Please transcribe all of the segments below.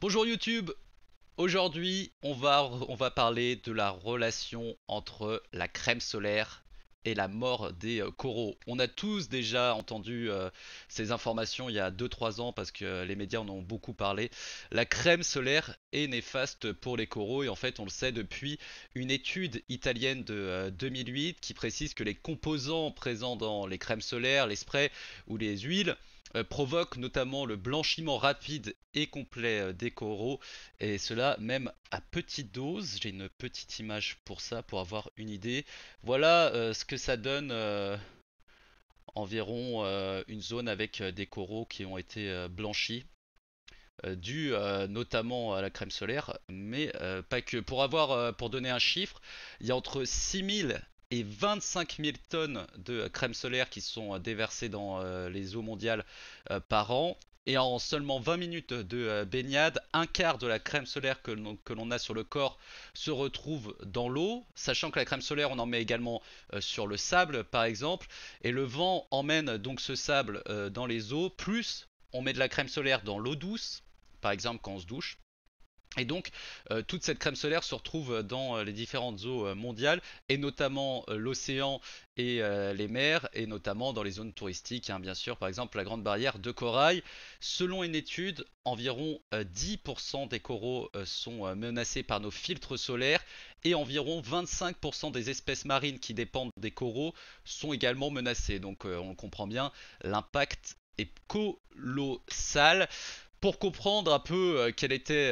Bonjour YouTube, aujourd'hui on va parler de la relation entre la crème solaire et la mort des coraux. On a tous déjà entendu ces informations il y a 2-3 ans parce que les médias en ont beaucoup parlé. La crème solaire est néfaste pour les coraux et en fait on le sait depuis une étude italienne de 2008 qui précise que les composants présents dans les crèmes solaires, les sprays ou les huiles provoquent notamment le blanchiment rapide et complet des coraux et cela même à petite dose. J'ai une petite image pour ça, pour avoir une idée. Voilà ce que ça donne environ une zone avec des coraux qui ont été blanchis, dû notamment à la crème solaire, mais pas que. Pour donner un chiffre, il y a entre 6 000 et 25 000 tonnes de crème solaire qui sont déversées dans les eaux mondiales par an. Et en seulement 20 minutes de baignade, un quart de la crème solaire que l'on a sur le corps se retrouve dans l'eau, sachant que la crème solaire, on en met également sur le sable, par exemple, et le vent emmène donc ce sable dans les eaux, plus on met de la crème solaire dans l'eau douce, par exemple quand on se douche. Et donc, toute cette crème solaire se retrouve dans les différentes eaux mondiales, et notamment l'océan et les mers, et notamment dans les zones touristiques, hein, bien sûr, par exemple la Grande Barrière de Corail. Selon une étude, environ 10% des coraux sont menacés par nos filtres solaires, et environ 25% des espèces marines qui dépendent des coraux sont également menacées. Donc on comprend bien, l'impact est colossal. Pour comprendre un peu quel était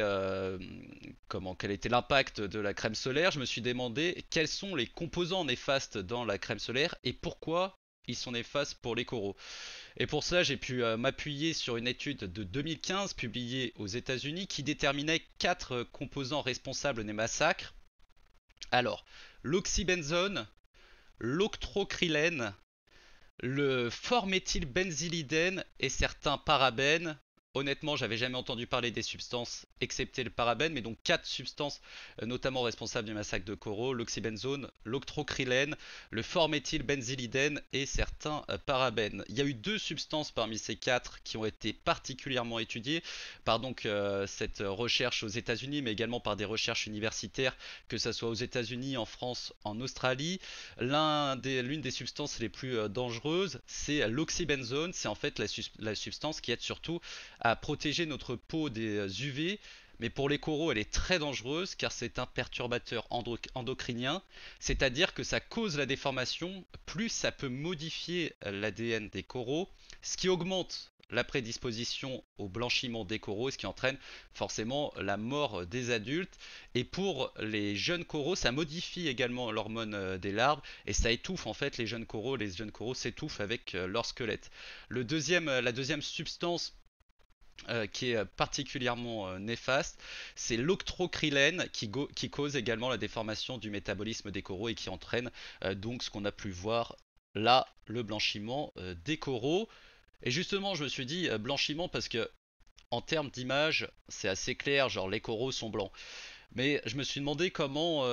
l'impact de la crème solaire, je me suis demandé quels sont les composants néfastes dans la crème solaire et pourquoi ils sont néfastes pour les coraux. Et pour cela, j'ai pu m'appuyer sur une étude de 2015 publiée aux États-Unis qui déterminait quatre composants responsables des massacres. Alors, l'oxybenzone, l'octrocrylène, le forméthylbenzylidène et certains parabènes. Honnêtement, j'avais jamais entendu parler des substances excepté le parabène, mais donc quatre substances notamment responsables du massacre de coraux, l'oxybenzone, l'octrocrylène, le forméthylbenzylidène et certains parabènes. Il y a eu deux substances parmi ces quatre qui ont été particulièrement étudiées par donc cette recherche aux États-Unis, mais également par des recherches universitaires, que ce soit aux États-Unis, en France, en Australie. L'une des substances les plus dangereuses, c'est l'oxybenzone. C'est en fait la substance qui aide surtout à protéger notre peau des UV. Mais pour les coraux, elle est très dangereuse car c'est un perturbateur endocrinien, c'est-à-dire que ça cause la déformation, plus ça peut modifier l'ADN des coraux, ce qui augmente la prédisposition au blanchiment des coraux, ce qui entraîne forcément la mort des adultes. Et pour les jeunes coraux, ça modifie également l'hormone des larves et ça étouffe en fait les jeunes coraux. Les jeunes coraux s'étouffent avec leur squelette. La deuxième substance qui est particulièrement néfaste, c'est l'octrocrylène qui cause également la déformation du métabolisme des coraux et qui entraîne donc ce qu'on a pu voir là, le blanchiment des coraux. Et justement, je me suis dit blanchiment parce que en termes d'image, c'est assez clair, genre les coraux sont blancs. Mais je me suis demandé comment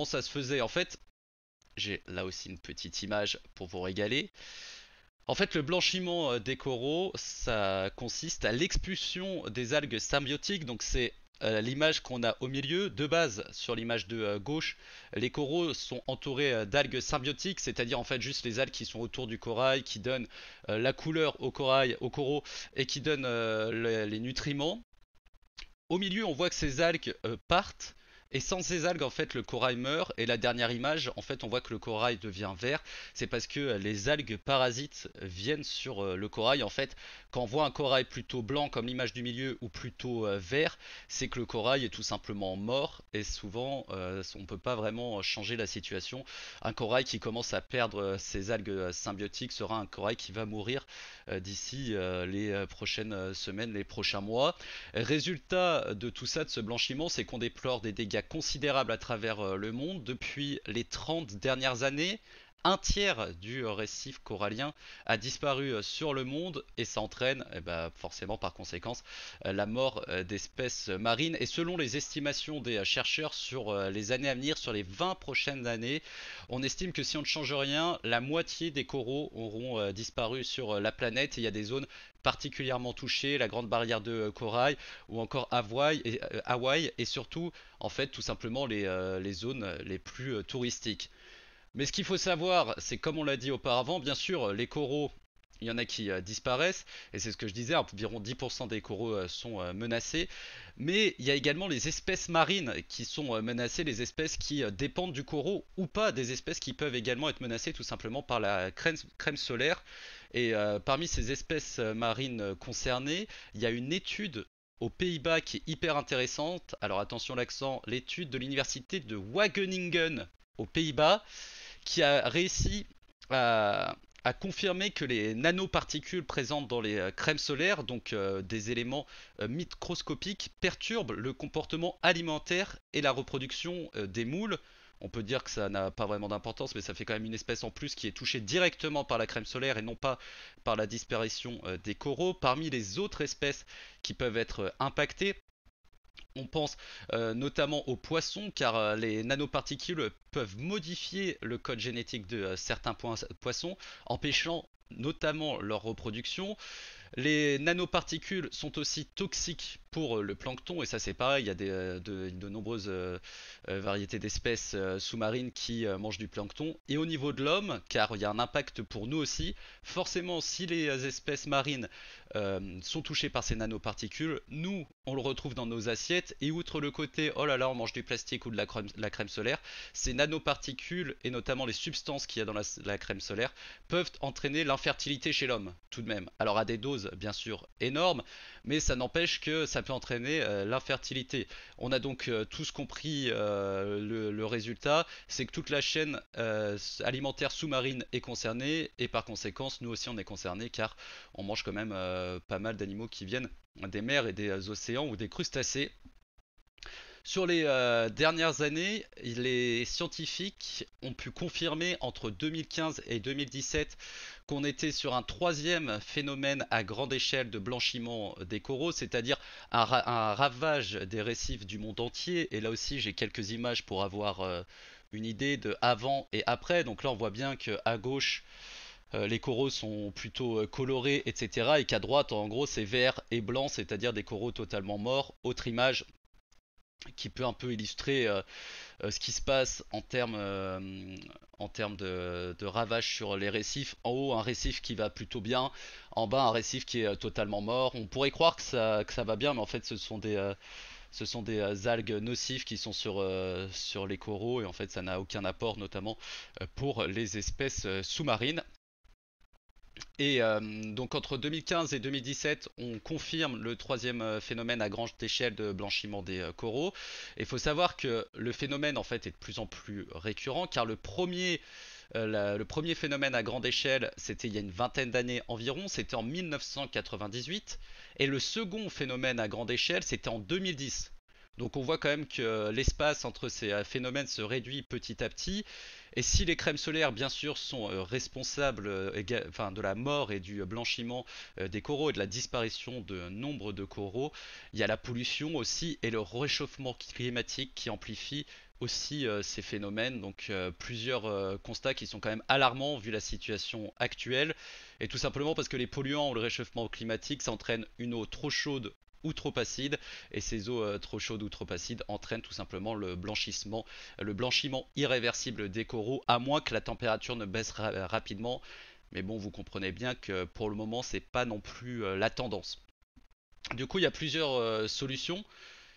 ça se faisait. En fait, j'ai là aussi une petite image pour vous régaler. En fait, le blanchiment des coraux, ça consiste à l'expulsion des algues symbiotiques. Donc c'est l'image qu'on a au milieu. De base, sur l'image de gauche, les coraux sont entourés d'algues symbiotiques, c'est-à-dire en fait juste les algues qui sont autour du corail, qui donnent la couleur au corail, aux coraux et qui donnent les nutriments. Au milieu, on voit que ces algues partent. Et sans ces algues, en fait, le corail meurt. Et la dernière image, en fait, on voit que le corail devient vert. C'est parce que les algues parasites viennent sur le corail. En fait, quand on voit un corail plutôt blanc, comme l'image du milieu, ou plutôt vert, c'est que le corail est tout simplement mort. Et souvent, on ne peut pas vraiment changer la situation. Un corail qui commence à perdre ses algues symbiotiques sera un corail qui va mourir d'ici les prochaines semaines, les prochains mois. Résultat de tout ça, de ce blanchiment, c'est qu'on déplore des dégâts considérables à travers le monde. Depuis les 30 dernières années, un tiers du récif corallien a disparu sur le monde et ça entraîne forcément par conséquence la mort d'espèces marines. Et selon les estimations des chercheurs sur les années à venir, sur les 20 prochaines années, on estime que si on ne change rien, la moitié des coraux auront disparu sur la planète. Et il y a des zones particulièrement touchées, la Grande Barrière de Corail ou encore Hawaï et surtout en fait tout simplement les zones les plus touristiques. Mais ce qu'il faut savoir, c'est comme on l'a dit auparavant, bien sûr, les coraux, il y en a qui disparaissent, et c'est ce que je disais, environ 10% des coraux sont menacés, mais il y a également les espèces marines qui sont menacées, les espèces qui dépendent du coraux ou pas, des espèces qui peuvent également être menacées tout simplement par la crème solaire. Et parmi ces espèces marines concernées, il y a une étude aux Pays-Bas qui est hyper intéressante. Alors attention l'accent, l'étude de l'université de Wageningen aux Pays-Bas qui a réussi à confirmer que les nanoparticules présentes dans les crèmes solaires, donc des éléments microscopiques, perturbent le comportement alimentaire et la reproduction des moules. On peut dire que ça n'a pas vraiment d'importance, mais ça fait quand même une espèce en plus qui est touchée directement par la crème solaire et non pas par la disparition des coraux. Parmi les autres espèces qui peuvent être impactées, on pense notamment aux poissons, car les nanoparticules peuvent modifier le code génétique de certains poissons, empêchant notamment leur reproduction. Les nanoparticules sont aussi toxiques pour le plancton, et ça c'est pareil, il y a de nombreuses variétés d'espèces sous-marines qui mangent du plancton. Et au niveau de l'homme, car il y a un impact pour nous aussi, forcément si les espèces marines sont touchées par ces nanoparticules, nous on le retrouve dans nos assiettes, et outre le côté oh là là on mange du plastique ou de la crème solaire, ces nanoparticules et notamment les substances qu'il y a dans la crème solaire peuvent entraîner l'infertilité chez l'homme tout de même. Alors à des doses bien sûr énormes, mais ça n'empêche que ça peut entraîner l'infertilité. On a donc tous compris le résultat, c'est que toute la chaîne alimentaire sous-marine est concernée et par conséquent nous aussi on est concernés car on mange quand même pas mal d'animaux qui viennent des mers et des océans ou des crustacés. Sur les dernières années, les scientifiques ont pu confirmer entre 2015 et 2017 qu'on était sur un troisième phénomène à grande échelle de blanchiment des coraux, c'est-à-dire un ravage des récifs du monde entier. Et là aussi, j'ai quelques images pour avoir une idée de avant et après. Donc là, on voit bien que à gauche, les coraux sont plutôt colorés, etc. Et qu'à droite, en gros, c'est vert et blanc, c'est-à-dire des coraux totalement morts. Autre image qui peut un peu illustrer ce qui se passe en termes de ravage sur les récifs. En haut, un récif qui va plutôt bien. En bas, un récif qui est totalement mort. On pourrait croire que ça va bien, mais en fait, ce sont des algues nocives qui sont sur les coraux. Et en fait, ça n'a aucun apport, notamment pour les espèces sous-marines. Et donc entre 2015 et 2017, on confirme le troisième phénomène à grande échelle de blanchiment des coraux. Et il faut savoir que le phénomène en fait est de plus en plus récurrent car le premier phénomène à grande échelle, c'était il y a une vingtaine d'années environ, c'était en 1998. Et le second phénomène à grande échelle, c'était en 2010. Donc on voit quand même que l'espace entre ces phénomènes se réduit petit à petit. Et si les crèmes solaires, bien sûr, sont responsables enfin, de la mort et du blanchiment des coraux et de la disparition de nombre de coraux, il y a la pollution aussi et le réchauffement climatique qui amplifie aussi ces phénomènes. Donc plusieurs constats qui sont quand même alarmants vu la situation actuelle. Et tout simplement parce que les polluants ou le réchauffement climatique, ça entraîne une eau trop chaude ou trop acide, et ces eaux trop chaudes ou trop acides entraînent tout simplement le blanchiment irréversible des coraux, à moins que la température ne baisse rapidement. Mais bon, vous comprenez bien que pour le moment, c'est pas non plus la tendance. Du coup, il y a plusieurs solutions.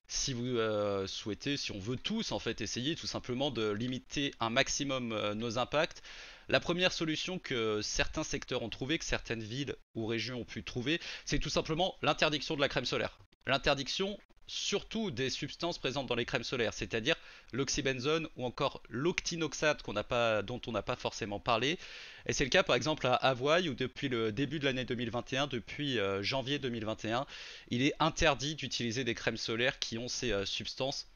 Si vous souhaitez, si on veut tous en fait essayer tout simplement de limiter un maximum nos impacts, la première solution que certains secteurs ont trouvé, que certaines villes ou régions ont pu trouver, c'est tout simplement l'interdiction de la crème solaire. L'interdiction surtout des substances présentes dans les crèmes solaires, c'est-à-dire l'oxybenzone ou encore l'octinoxate dont on n'a pas forcément parlé. Et c'est le cas par exemple à Hawaï où depuis le début de l'année 2021, depuis janvier 2021, il est interdit d'utiliser des crèmes solaires qui ont ces substances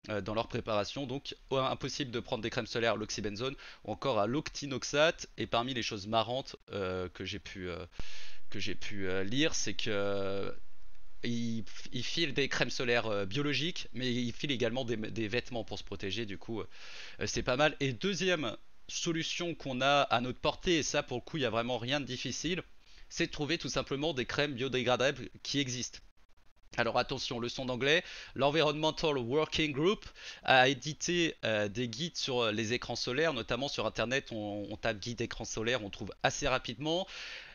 dans leur préparation. Donc impossible de prendre des crèmes solaires à l'oxybenzone ou encore à l'octinoxate. Et parmi les choses marrantes que j'ai pu lire, c'est que il file des crèmes solaires biologiques, mais il file également des vêtements pour se protéger. Du coup, c'est pas mal. Et deuxième solution qu'on a à notre portée, et ça pour le coup, il n'y a vraiment rien de difficile, c'est de trouver tout simplement des crèmes biodégradables qui existent. Alors attention, leçon d'anglais. L'Environmental Working Group a édité des guides sur les écrans solaires, notamment sur Internet. On tape guide écran solaire, on trouve assez rapidement.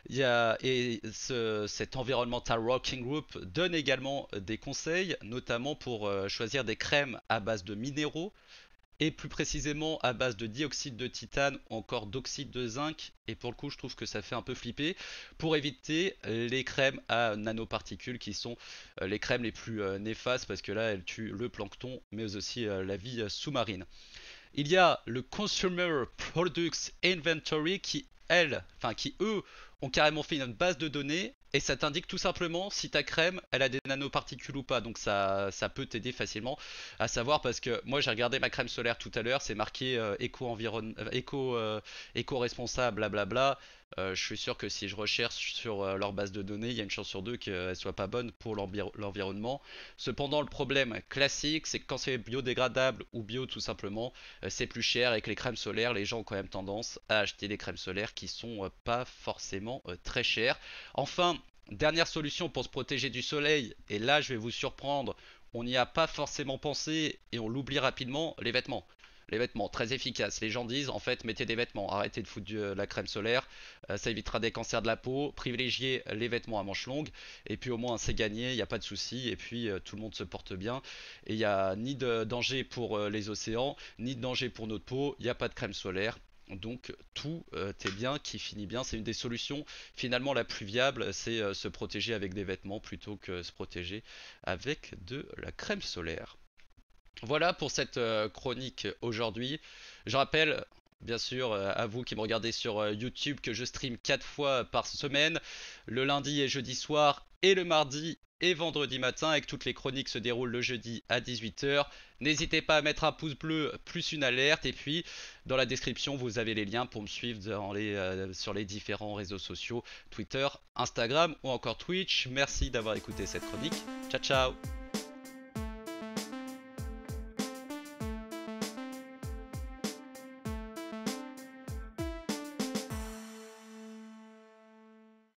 Cet Environmental Working Group donne également des conseils, notamment pour choisir des crèmes à base de minéraux et plus précisément à base de dioxyde de titane ou encore d'oxyde de zinc. Et pour le coup, je trouve que ça fait un peu flipper pour éviter les crèmes à nanoparticules qui sont les crèmes les plus néfastes parce que là, elles tuent le plancton mais aussi la vie sous-marine. Il y a le Consumer Products Inventory qui eux ont carrément fait une base de données et ça t'indique tout simplement si ta crème elle a des nanoparticules ou pas. Donc ça peut t'aider facilement à savoir parce que moi j'ai regardé ma crème solaire tout à l'heure, c'est marqué éco-responsable, blablabla. Je suis sûr que si je recherche sur leur base de données, il y a une chance sur deux qu'elle soit pas bonne pour l'environnement. Cependant, le problème classique, c'est que quand c'est biodégradable ou bio tout simplement, c'est plus cher et que les crèmes solaires, les gens ont quand même tendance à acheter des crèmes solaires qui sont pas forcément très chères. Enfin, dernière solution pour se protéger du soleil, et là je vais vous surprendre, on n'y a pas forcément pensé et on l'oublie rapidement, les vêtements. Les vêtements, très efficaces. Les gens disent en fait mettez des vêtements, arrêtez de foutre la crème solaire, ça évitera des cancers de la peau, privilégiez les vêtements à manches longues, et puis au moins c'est gagné, il n'y a pas de souci, et puis tout le monde se porte bien, et il n'y a ni de danger pour les océans, ni de danger pour notre peau, il n'y a pas de crème solaire. Donc tout est bien, qui finit bien. C'est une des solutions finalement la plus viable, c'est se protéger avec des vêtements plutôt que se protéger avec de la crème solaire. Voilà pour cette chronique aujourd'hui. Je rappelle, bien sûr, à vous qui me regardez sur YouTube, que je stream 4 fois par semaine, le lundi et jeudi soir, et le mardi et vendredi matin, et que toutes les chroniques se déroulent le jeudi à 18 h. N'hésitez pas à mettre un pouce bleu plus une alerte, et puis dans la description, vous avez les liens pour me suivre sur les différents réseaux sociaux, Twitter, Instagram ou encore Twitch. Merci d'avoir écouté cette chronique. Ciao ciao!